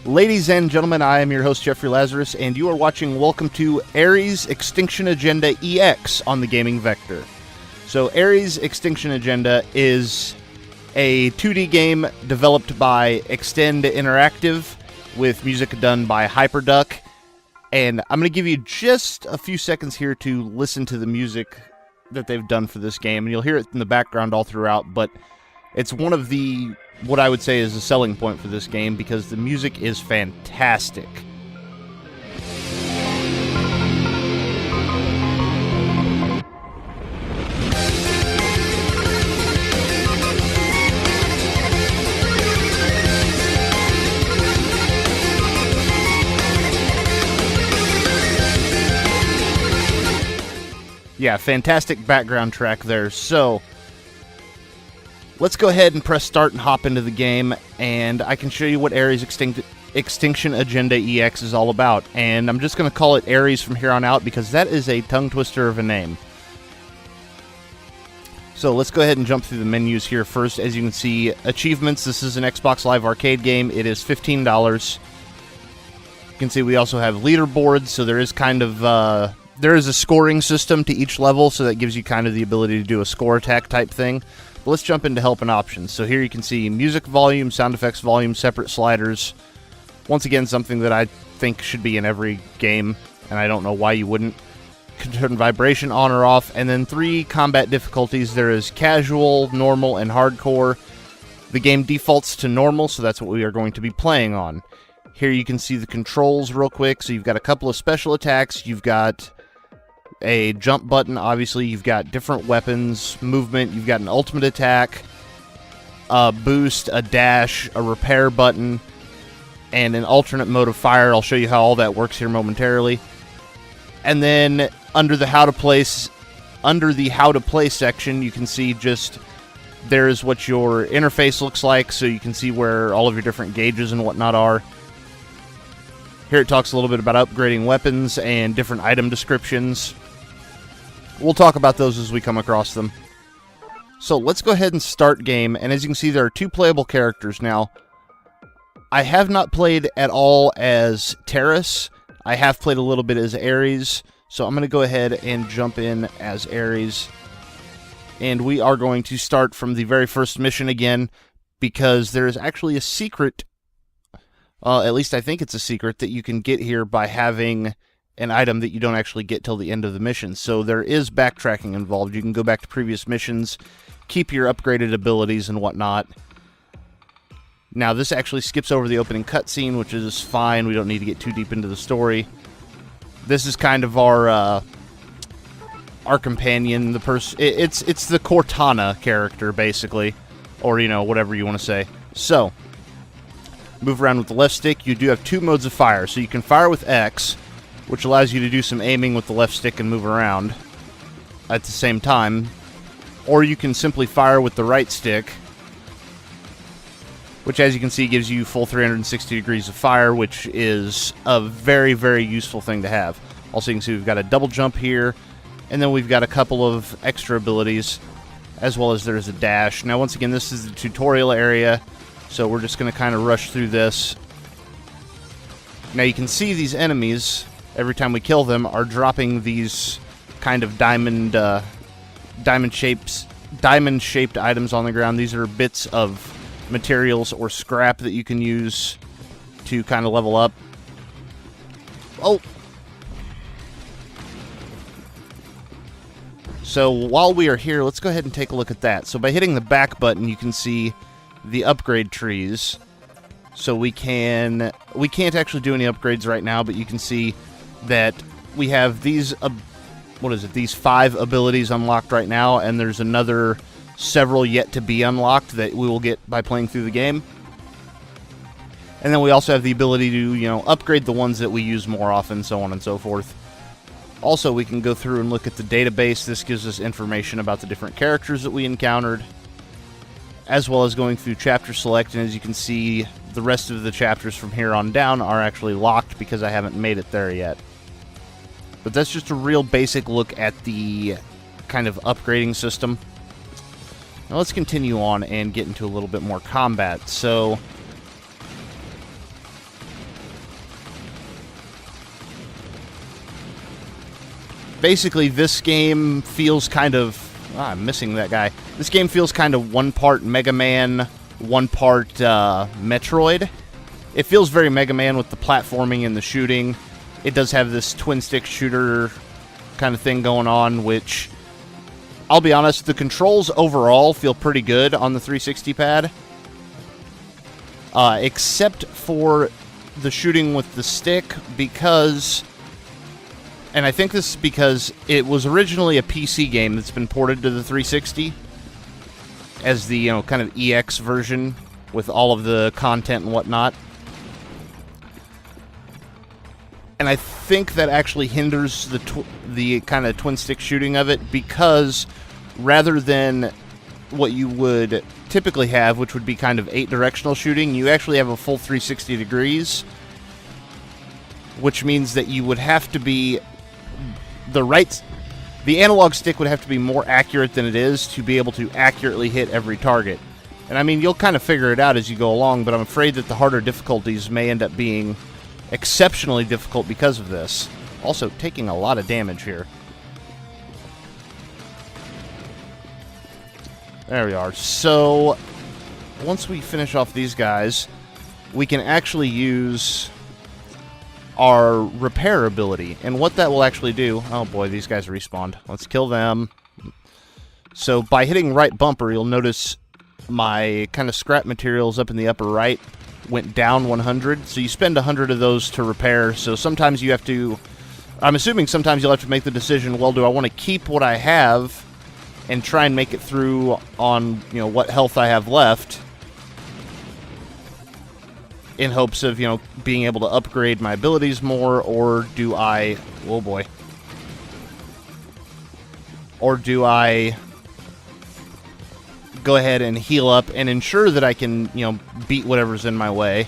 Ladies and gentlemen, I am your host, Jeffrey Lazarus, and you are watching Welcome to A.R.E.S. Extinction Agenda EX on the Gaming Vector. So, A.R.E.S. Extinction Agenda is a 2D game developed by Extend Interactive with music done by Hyperduck. And I'm going to give you just a few seconds here to listen to the music that they've done for this game. And you'll hear it in the background all throughout, but it's one of the, what I would say is a selling point for this game because the music is fantastic. Yeah, fantastic background track there. So, let's go ahead and press start and hop into the game, and I can show you what A.R.E.S. Extinction Agenda EX is all about. And I'm just going to call it A.R.E.S. from here on out because that is a tongue twister of a name. So let's go ahead and jump through the menus here first. As you can see, achievements. This is an Xbox Live Arcade game. It is $15. You can see we also have leaderboards, so there is kind of... there is a scoring system to each level, so that gives you kind of the ability to do a score attack type thing. But let's jump into help and options. So here you can see music volume, sound effects volume, separate sliders. Once again, something that I think should be in every game, and I don't know why you wouldn't. Turn vibration on or off, and then 3 combat difficulties. There is casual, normal, and hardcore. The game defaults to normal, so that's what we are going to be playing on. Here you can see the controls real quick. So you've got a couple of special attacks. You've got a jump button, obviously. You've got different weapons, movement. You've got an ultimate attack, a boost, a dash, a repair button, and an alternate mode of fire. I'll show you how all that works here momentarily. And then under the how to play section, you can see just there's what your interface looks like, so you can see where all of your different gauges and whatnot are. Here it talks a little bit about upgrading weapons and different item descriptions. We'll talk about those as we come across them. So let's go ahead and start game, and as you can see there are 2 playable characters now. I have not played at all as A.R.E.S. I have played a little bit as A.R.E.S., so I'm going to go ahead and jump in as A.R.E.S. And we are going to start from the very first mission again, because there is actually a secret, at least I think it's a secret, that you can get here by having an item that you don't actually get till the end of the mission. So there is backtracking involved. You can go back to previous missions, keep your upgraded abilities and whatnot. Now this actually skips over the opening cutscene, which is fine. We don't need to get too deep into the story. This is kind of our companion, the person. It's the Cortana character basically, or you know, whatever you want to say. So move around with the left stick. You do have 2 modes of fire. So you can fire with X, which allows you to do some aiming with the left stick and move around at the same time. Or you can simply fire with the right stick, which as you can see gives you full 360 degrees of fire, which is a very, very useful thing to have. Also you can see we've got a double jump here, and then we've got a couple of extra abilities, as well as there's a dash. Now once again, this is the tutorial area, so we're just going to kind of rush through this. Now you can see these enemies, every time we kill them, are dropping these kind of diamond-shaped items on the ground. These are bits of materials or scrap that you can use to kind of level up. Oh! So while we are here, let's go ahead and take a look at that. So by hitting the back button, you can see the upgrade trees. So we can't actually do any upgrades right now, but you can see that we have these, these 5 abilities unlocked right now, and there's another several yet to be unlocked that we will get by playing through the game. And then we also have the ability to, you know, upgrade the ones that we use more often, so on and so forth. Also, we can go through and look at the database. This gives us information about the different characters that we encountered, as well as going through chapter select. And as you can see, the rest of the chapters from here on down are actually locked because I haven't made it there yet. But that's just a real basic look at the kind of upgrading system. Now let's continue on and get into a little bit more combat. So basically, this game feels kind of... I'm missing that guy. This game feels kind of one part Mega Man, one part Metroid. It feels very Mega Man with the platforming and the shooting. It does have this twin-stick shooter kind of thing going on, which, I'll be honest, the controls overall feel pretty good on the 360 pad. Except for the shooting with the stick, because... And I think this is because it was originally a PC game that's been ported to the 360 as the, kind of EX version with all of the content and whatnot. And I think that actually hinders the kind of twin-stick shooting of it, because rather than what you would typically have, which would be kind of 8-directional shooting, you actually have a full 360 degrees, which means that you would have to be... The analog stick would have to be more accurate than it is to be able to accurately hit every target. And I mean, you'll kind of figure it out as you go along, but I'm afraid that the harder difficulties may end up being exceptionally difficult because of this. Also, taking a lot of damage here. There we are. So, once we finish off these guys, we can actually use our repair ability. And what that will actually do... Oh boy, these guys respawned. Let's kill them. So, by hitting right bumper, you'll notice my kind of scrap materials up in the upper right went down 100. So you spend 100 of those to repair. So sometimes you have to... I'm assuming sometimes you'll have to make the decision, well, do I want to keep what I have and try and make it through on, what health I have left, in hopes of, being able to upgrade my abilities more, or do I... Oh boy. Or do I go ahead and heal up and ensure that I can, beat whatever's in my way,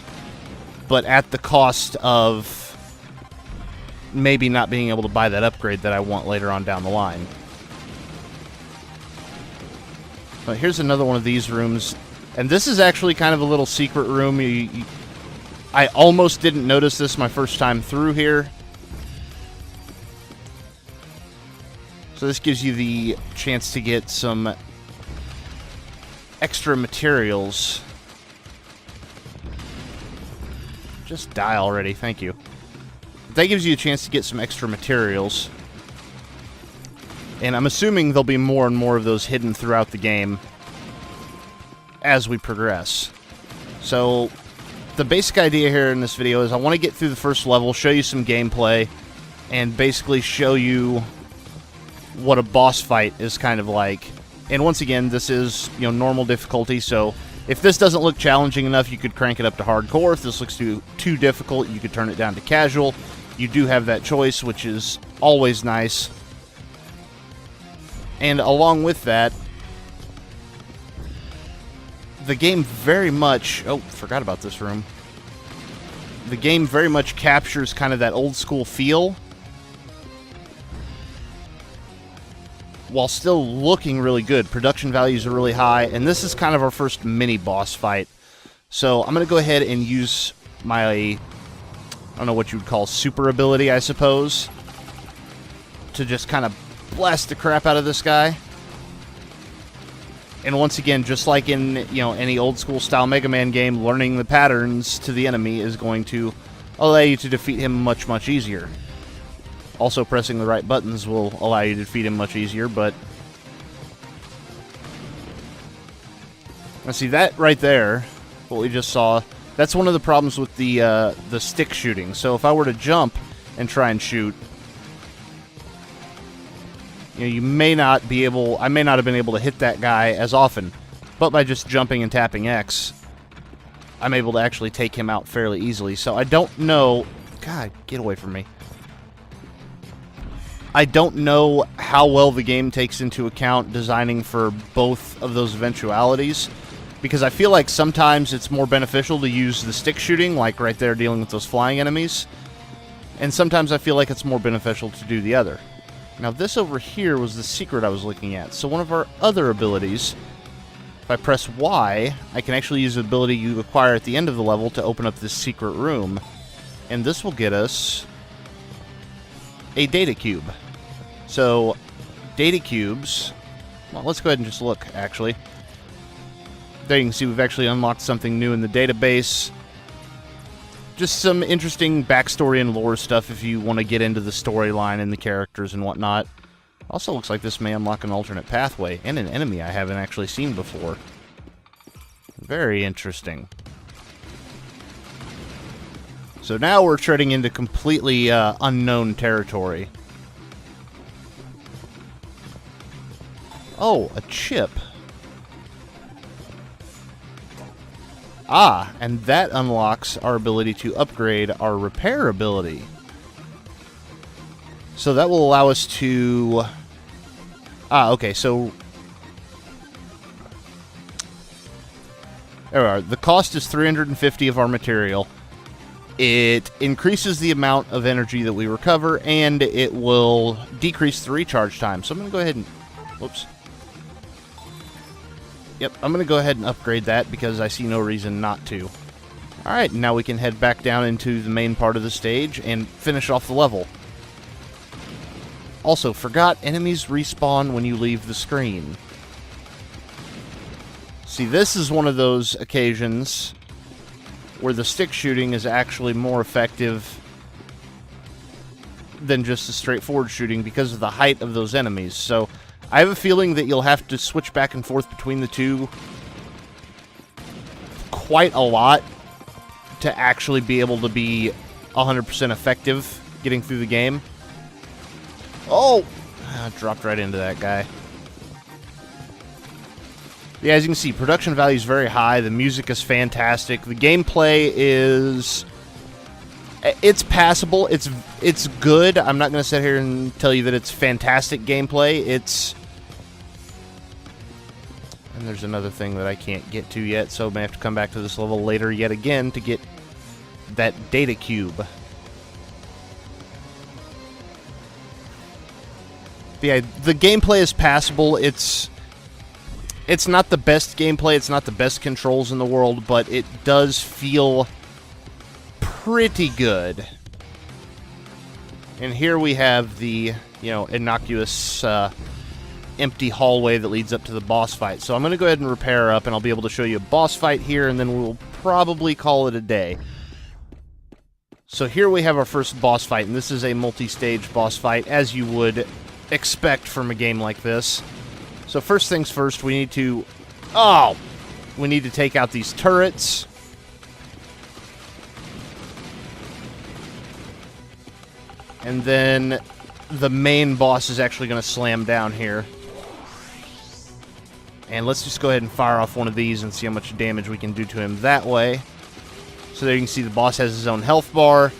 but at the cost of maybe not being able to buy that upgrade that I want later on down the line. But here's another one of these rooms, and this is actually kind of a little secret room. I almost didn't notice this my first time through here. So this gives you the chance to get some extra materials. Just die already, thank you. That gives you a chance to get some extra materials. And I'm assuming there'll be more and more of those hidden throughout the game as we progress. So the basic idea here in this video is I want to get through the first level, show you some gameplay, and basically show you what a boss fight is kind of like. And once again, this is, normal difficulty, so if this doesn't look challenging enough, you could crank it up to hardcore. If this looks too difficult, you could turn it down to casual. You do have that choice, which is always nice. And along with that, the game very much... Oh, forgot about this room. The game very much captures kind of that old school feel, while still looking really good. Production values are really high, and this is kind of our first mini boss fight. So I'm going to go ahead and use my, I don't know what you would call super ability, I suppose, to just kind of blast the crap out of this guy. And once again, just like in, any old school style Mega Man game, learning the patterns to the enemy is going to allow you to defeat him much, much easier. Also, pressing the right buttons will allow you to defeat him much easier, but... Now see, that right there, what we just saw, that's one of the problems with the stick shooting. So if I were to jump and try and shoot, you may not be able... I may not have been able to hit that guy as often, but by just jumping and tapping X, I'm able to actually take him out fairly easily. So I don't know... God, get away from me. I don't know how well the game takes into account designing for both of those eventualities, because I feel like sometimes it's more beneficial to use the stick shooting, like right there dealing with those flying enemies, and sometimes I feel like it's more beneficial to do the other. Now this over here was the secret I was looking at. So one of our other abilities, if I press Y, I can actually use the ability you acquire at the end of the level to open up this secret room, and this will get us a data cube. So, data cubes. Well, let's go ahead and just look, actually. There you can see we've actually unlocked something new in the database. Just some interesting backstory and lore stuff if you want to get into the storyline and the characters and whatnot. Also looks like this may unlock an alternate pathway and an enemy I haven't actually seen before. Very interesting. So now we're treading into completely unknown territory. Oh, a chip. Ah, and that unlocks our ability to upgrade our repair ability. So that will allow us to... Ah, okay, so... There we are. The cost is 350 of our material. It increases the amount of energy that we recover, and it will decrease the recharge time. So I'm going to go ahead and... Whoops. Yep, I'm going to go ahead and upgrade that because I see no reason not to. Alright, now we can head back down into the main part of the stage and finish off the level. Also, forgot, enemies respawn when you leave the screen. See, this is one of those occasions where the stick shooting is actually more effective than just the straightforward shooting because of the height of those enemies. So, I have a feeling that you'll have to switch back and forth between the two quite a lot to actually be able to be 100% effective getting through the game. Oh! I dropped right into that guy. Yeah, as you can see, production value is very high. The music is fantastic. The gameplay is... It's passable. It's good. I'm not going to sit here and tell you that it's fantastic gameplay. It's... And there's another thing that I can't get to yet, so I may have to come back to this level later yet again to get that data cube. Yeah, the gameplay is passable. It's not the best gameplay, it's not the best controls in the world, but it does feel pretty good. And here we have the, innocuous empty hallway that leads up to the boss fight. So I'm going to go ahead and repair up, and I'll be able to show you a boss fight here, and then we'll probably call it a day. So here we have our first boss fight, and this is a multi-stage boss fight, as you would expect from a game like this. So first things first, we need to... Oh! We need to take out these turrets. And then the main boss is actually going to slam down here. And let's just go ahead and fire off one of these and see how much damage we can do to him that way. So there you can see the boss has his own health bar.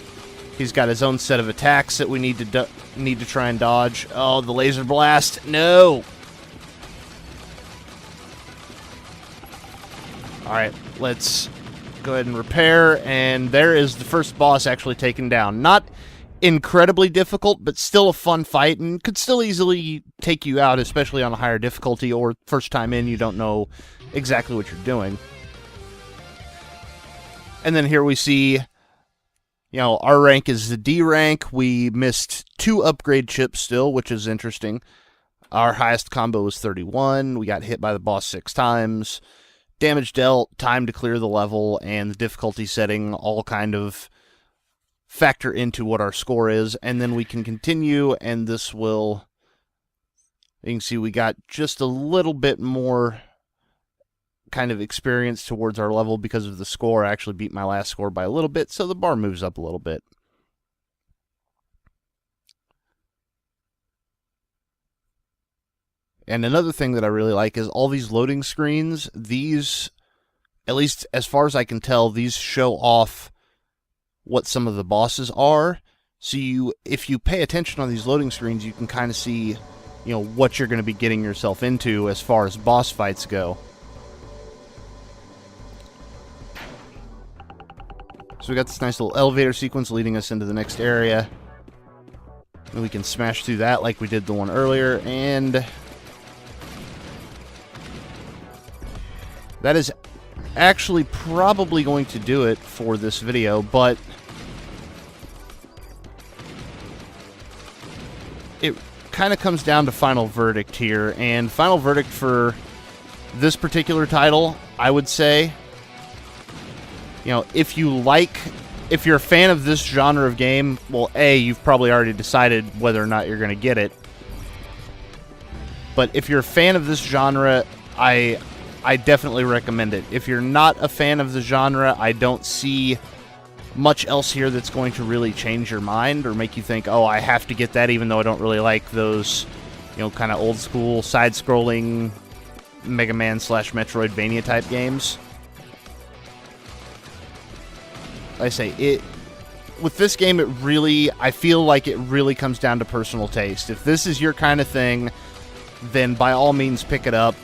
He's got his own set of attacks that we need to try and dodge. Oh, the laser blast. No! Alright, let's go ahead and repair, and there is the first boss actually taken down. Not incredibly difficult, but still a fun fight, and could still easily take you out, especially on a higher difficulty, or first time in, you don't know exactly what you're doing. And then here we see, our rank is the D rank. We missed 2 upgrade chips still, which is interesting. Our highest combo was 31. We got hit by the boss 6 times. Damage dealt, time to clear the level, and the difficulty setting all kind of factor into what our score is. And then we can continue, and this will... You can see we got just a little bit more kind of experience towards our level because of the score. I actually beat my last score by a little bit, so the bar moves up a little bit. And another thing that I really like is all these loading screens. These, at least as far as I can tell, these show off what some of the bosses are. So if you pay attention on these loading screens, you can kind of see, what you're going to be getting yourself into as far as boss fights go. So we got this nice little elevator sequence leading us into the next area. And we can smash through that like we did the one earlier, and... that is actually probably going to do it for this video, but it kind of comes down to final verdict here, and final verdict for this particular title, I would say, you know, if you're a fan of this genre of game, well, A, you've probably already decided whether or not you're going to get it. But if you're a fan of this genre, I definitely recommend it. If you're not a fan of the genre, I don't see much else here that's going to really change your mind or make you think, oh, I have to get that even though I don't really like those, you know, kind of old school side-scrolling Mega Man / Metroidvania type games. Like I say, with this game, I feel like it really comes down to personal taste. If this is your kind of thing, then by all means pick it up.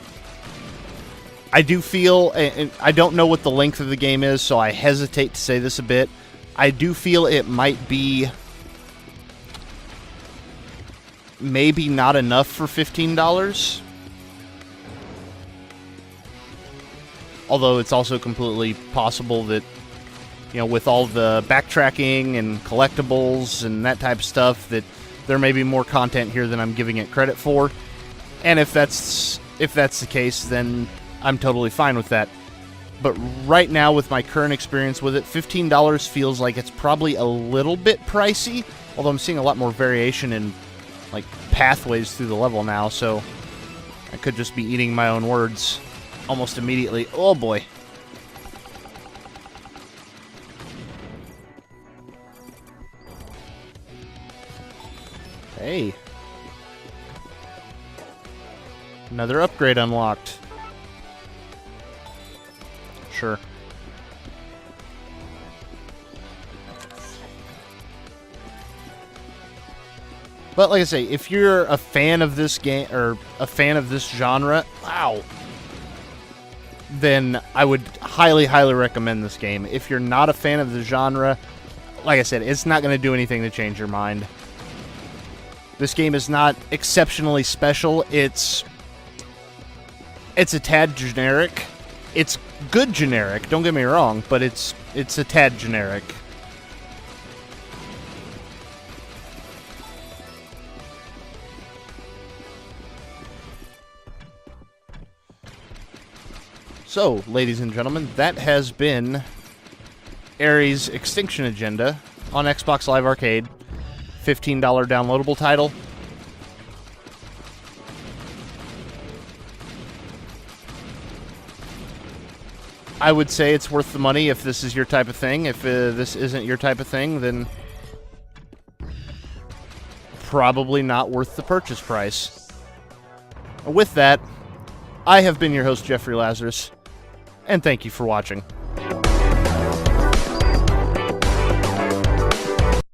I do feel, and I don't know what the length of the game is, so I hesitate to say this a bit. I do feel it might be maybe not enough for $15. Although it's also completely possible that, you know, with all the backtracking and collectibles and that type of stuff, that there may be more content here than I'm giving it credit for. And if that's the case, then I'm totally fine with that. But right now, with my current experience with it, $15 feels like it's probably a little bit pricey, although I'm seeing a lot more variation in, like, pathways through the level now, so I could just be eating my own words almost immediately. Oh boy. Hey. Another upgrade unlocked. Sure. But like I say, if you're a fan of this game, or a fan of this genre, wow, then I would highly, highly recommend this game. If you're not a fan of the genre, like I said, it's not going to do anything to change your mind. This game is not exceptionally special. It's a tad generic. It's good generic, don't get me wrong, but it's a tad generic. So, ladies and gentlemen, that has been A.R.E.S. Extinction Agenda on Xbox Live Arcade. $15 downloadable title. I would say it's worth the money if this is your type of thing. If this isn't your type of thing, then probably not worth the purchase price. With that, I have been your host, Jeffrey Lazarus, and thank you for watching.